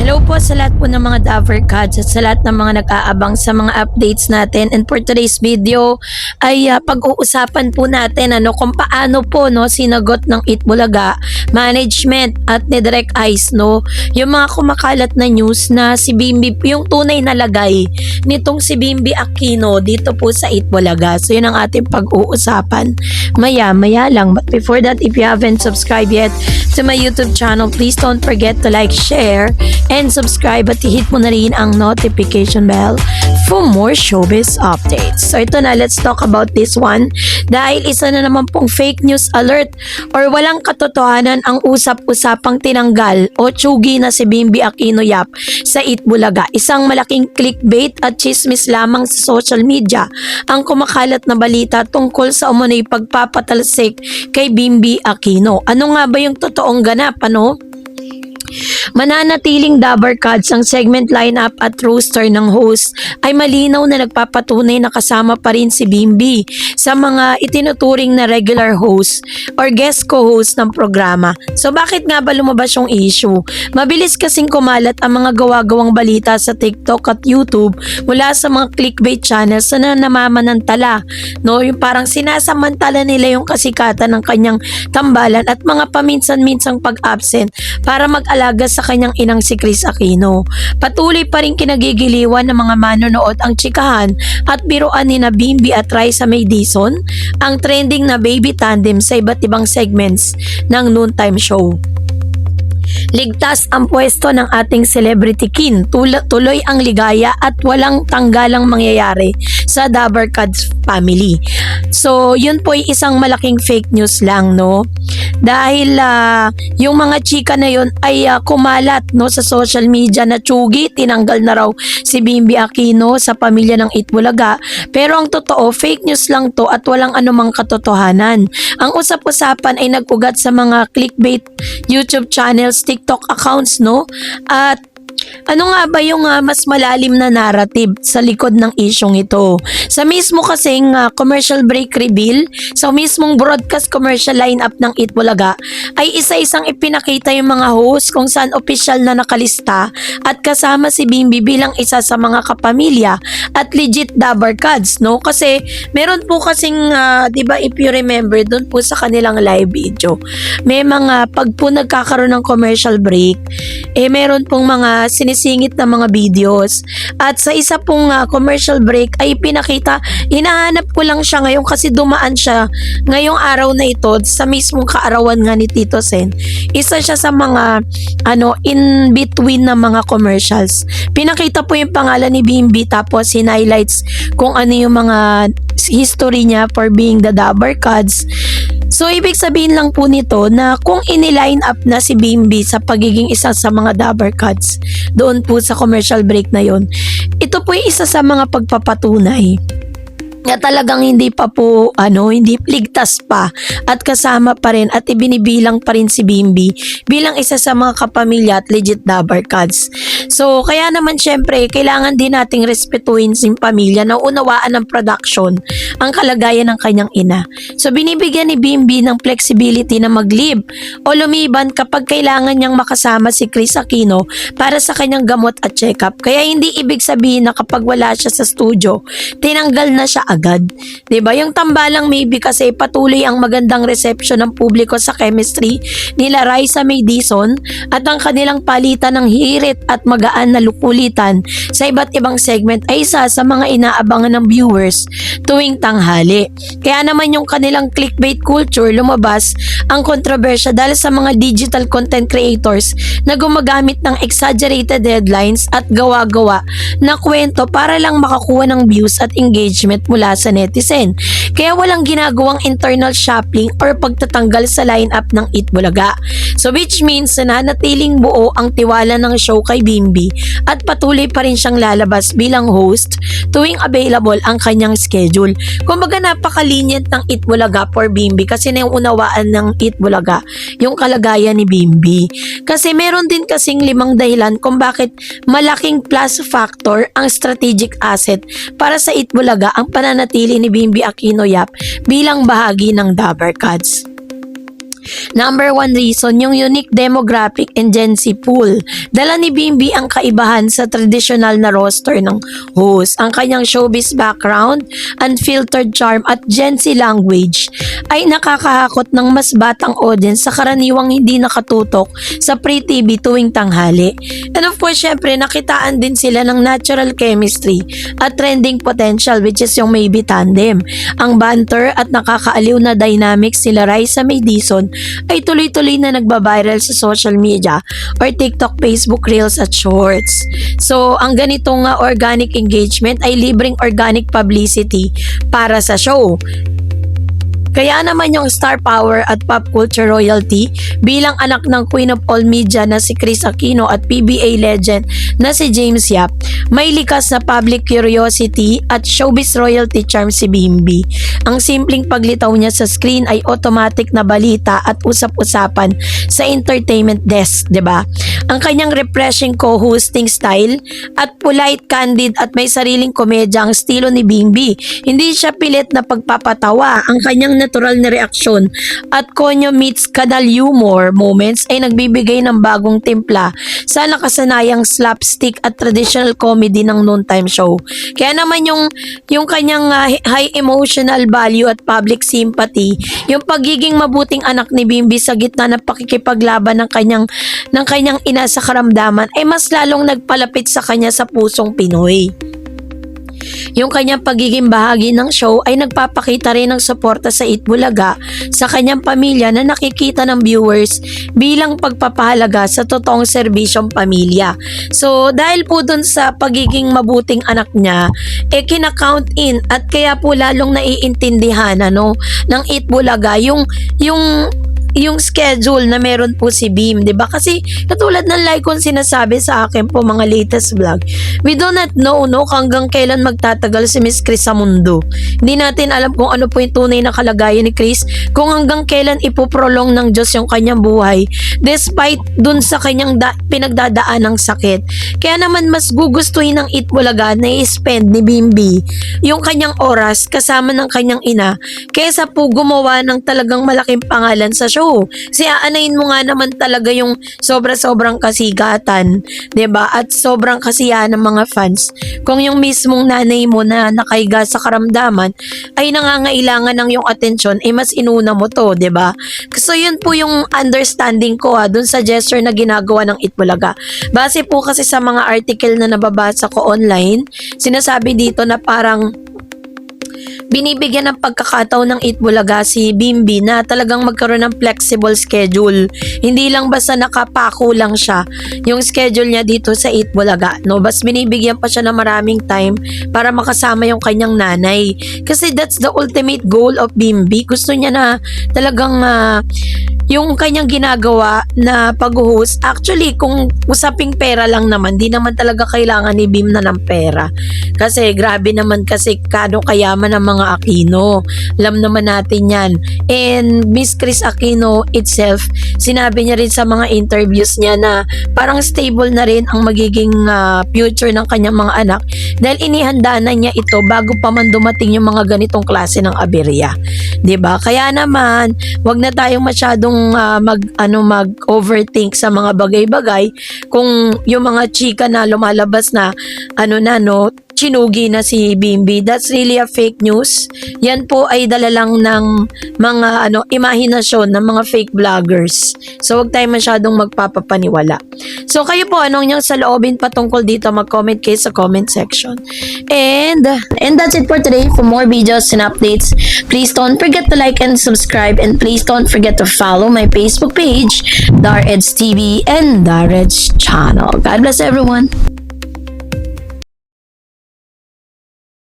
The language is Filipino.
Hello po sa lahat po ng mga Daver Cats at sa lahat ng mga nag-aabang sa mga updates natin. And for today's video ay pag-uusapan po natin kung paano po sinagot ng Itbulaga management at ni Direct Ice yung mga kumakalat na news na si Bimbi, yung tunay na lagay nitong si Bimbi Aquino dito po sa Itbulaga. So yun ang ating pag-uusapan maya lang. But before that, if you haven't subscribed yet to my YouTube channel, please don't forget to like, share, and subscribe at i-hit mo na rin ang notification bell for more showbiz updates. So ito na, let's talk about this one. Dahil isa na naman pong fake news alert or walang katotohanan ang usap-usapang tinanggal o tsugi na si Bimbi Aquino Yap sa Itbulaga. Isang malaking clickbait at chismis lamang sa social media ang kumakalat na balita tungkol sa umunoy pagpapatalsik kay Bimbi Aquino. Ano nga ba yung totoong ganap? Mananatiling Dabar Cats ang segment lineup at roster ng host ay malinaw na nagpapatunay na kasama pa rin si Bimbi sa mga itinuturing na regular host or guest co-host ng programa. So bakit nga ba lumabas yung issue? Mabilis kasing kumalat ang mga gawa-gawang balita sa TikTok at YouTube mula sa mga clickbait channels na namamanantala. Yung parang sinasamantala nila yung kasikatan ng kanyang tambalan at mga paminsan-minsang pag-absent para mag-alaga sa kanyang inang si Kris Aquino. Patuloy pa rin kinagigiliwan ng mga manonood ang tsikahan at biruan ni na Bimbi at Raisa May Dizon, ang trending na baby tandem sa iba't ibang segments ng noontime show. Ligtas ang pwesto ng ating celebrity king. Tuloy ang ligaya at walang tanggalang mangyayari sa Dabar Cats family. So, yun po ay isang malaking fake news lang, Dahil yung mga chika na yun ay kumalat sa social media na tsugi, tinanggal na raw si Bimbi Aquino sa pamilya ng Itbulaga. Pero ang totoo, fake news lang to at walang anumang katotohanan. Ang usap-usapan ay nag-ugat sa mga clickbait YouTube channels, TikTok accounts, At ano nga ba yung mas malalim na narrative sa likod ng isyong ito? Sa mismo kasing commercial break reveal, sa mismong broadcast commercial lineup ng Itbulaga, ay isa-isang ipinakita yung mga host kung saan official na nakalista at kasama si Bimbi bilang isa sa mga kapamilya at legit Dabar Cats, Kasi meron po kasing, di ba, if you remember, doon po sa kanilang live video, may mga pag po nagkakaroon ng commercial break, meron pong mga sinisingit na mga videos. At sa isa pong commercial break ay pinakita, hinahanap ko lang siya ngayon kasi dumaan siya ngayong araw na ito sa mismong kaarawan nga ni Tito Sen. Isa siya sa mga in between na mga commercials. Pinakita po yung pangalan ni Bimbi tapos highlights kung ano yung mga history niya for being the Dabar Cats. So, ibig sabihin lang po nito na kung iniline up na si Bimbi sa pagiging isa sa mga Dabar Cats doon po sa commercial break na yon, ito po yung isa sa mga pagpapatunay na talagang hindi pa po hindi ligtas pa at kasama pa rin at ibinibilang pa rin si Bimbi bilang isa sa mga kapamilya at legit Dabar Cats. So kaya naman syempre kailangan din nating respetuhin si pamilya na unawaan ng production ang kalagayan ng kanyang ina. So binibigyan ni Bimbi ng flexibility na mag-leave o lumiban kapag kailangan niyang makasama si Kris Aquino para sa kanyang gamot at check-up. Kaya hindi ibig sabihin na kapag wala siya sa studio, tinanggal na siya agad. Diba? Yung tambalang maybe kasi patuloy ang magandang reception ng publiko sa chemistry nila Raisa May Dizon at ang kanilang palitan ng hirit at magaan na lukulitan sa iba't ibang segment ay isa sa mga inaabangan ng viewers tuwing tanghali. Kaya naman yung kanilang clickbait culture lumabas ang kontrobersya dahil sa mga digital content creators na gumagamit ng exaggerated headlines at gawa-gawa na kwento para lang makakuha ng views at engagement mula sa netizen. Kaya walang ginagawang internal shopping or pagtatanggal sa lineup ng Itbulaga. So which means nananatiling buo ang tiwala ng show kay Bimbi at patuloy pa rin siyang lalabas bilang host tuwing available ang kanyang schedule. Kumbaga napaka-lenient ng Itbulaga for Bimbi kasi naunawaan ng Itbulaga yung kalagayan ni Bimbi. Kasi meron din kasing 5 dahilan kung bakit malaking plus factor ang strategic asset para sa Itbulaga ang pananatili ni Bimbi Aquino Yap bilang bahagi ng Dabar Cats. Number one reason, yung unique demographic and Gen Z pool. Dala ni Bimbi ang kaibahan sa traditional na roster ng host. Ang kanyang showbiz background, unfiltered charm at Gen Z language ay nakakahakot ng mas batang audience sa karaniwang hindi nakatutok sa pre-TV tuwing tanghali. And of course, syempre, nakitaan din sila ng natural chemistry at trending potential, which is yung Maybe Tandem. Ang banter at nakakaaliw na dynamics sila Raisa May Dizon ay tuloy-tuloy na nagbabiral sa social media or TikTok, Facebook Reels at Shorts. So, ang ganitong organic engagement ay libreng organic publicity para sa show. Kaya naman yung star power at pop culture royalty bilang anak ng Queen of All Media na si Kris Aquino at PBA legend na si James Yap, may likas na public curiosity at showbiz royalty charm si Bimbi. Ang simpleng paglitaw niya sa screen ay automatic na balita at usap-usapan sa entertainment desk, 'di ba? Ang kanyang refreshing co-hosting style at polite, candid at may sariling komedya ang estilo ni Bimbi. Hindi siya pilit na pagpapatawa. Ang kanyang natural na reaksyon at konyo meets kadal humor moments ay nagbibigay ng bagong timpla sa nakasanayang slapstick at traditional comedy ng noontime show. Kaya naman yung kanyang high emotional value at public sympathy, yung pagiging mabuting anak ni Bimbi sa gitna ng pakikipaglaban ng kanyang ina sa karamdaman ay mas lalong nagpalapit sa kanya sa pusong Pinoy. Yung kanyang pagiging bahagi ng show ay nagpapakita rin ng suporta sa Itbulaga sa kanyang pamilya na nakikita ng viewers bilang pagpapahalaga sa totoong serbisyong pamilya. So dahil po dun sa pagiging mabuting anak niya, kinakount in at kaya po lalong naiintindihan ng Itbulaga yung schedule na meron po si Bim, 'di ba? Kasi katulad ng like kung sinasabi sa akin po mga latest vlog, we do not know hanggang kailan magtatagal si Miss Kris sa mundo. Hindi natin alam kung ano po yung tunay na kalagayan ni Kris, kung hanggang kailan ipoprolong ng Diyos yung kanyang buhay despite dun sa kanyang pinagdadaan ng sakit. Kaya naman mas gugustuhin ng Itbulaga na i-spend ni Bimbi yung kanyang oras kasama ng kanyang ina kaysa po gumawa ng talagang malaking pangalan sa show. Kasi aanayin mo nga naman talaga yung sobra-sobrang kasigatan, 'di ba? At sobrang kasiyahan ng mga fans. Kung yung mismong nanay mo na nakahiga sa karamdaman ay nangangailangan ng yung atensyon, mas inuna mo 'to, 'di ba? So yun po yung understanding ko dun sa gesture na ginagawa ng Itbulaga. Base po kasi sa mga article na nababasa ko online, sinasabi dito na parang binibigyan ng pagkakataon ng Itbulaga si Bimbi na talagang magkaroon ng flexible schedule. Hindi lang basta nakapako lang siya yung schedule niya dito sa Itbulaga, no? Bas binibigyan pa siya ng maraming time para makasama yung kanyang nanay. Kasi that's the ultimate goal of Bimbi. Gusto niya na talagang yung kanyang ginagawa na pag-host, actually kung usaping pera lang naman, di naman talaga kailangan ni Bim na ng pera. Kasi grabe naman kasi kano kayaman ng mga Aquino. Alam naman natin yan. And Miss Kris Aquino itself, sinabi niya rin sa mga interviews niya na parang stable na rin ang magiging future ng kanyang mga anak dahil inihanda na niya ito bago pa man dumating yung mga ganitong klase ng aberya. 'Di ba? Kaya naman, wag na tayong masyadong mag-overthink sa mga bagay-bagay kung yung mga chika na lumalabas na chinugi na si Bimbi. That's really a fake news. Yan po ay dala lang ng mga imahinasyon ng mga fake vloggers. So wag tayo masyadong magpapapaniwala. So kayo po, anong niyang saloobin patungkol dito, mag-comment kayo sa comment section. And that's it for today. For more videos and updates, please don't forget to like and subscribe, and please don't forget to follow my Facebook page, Dareds TV and Dareds channel. God bless everyone.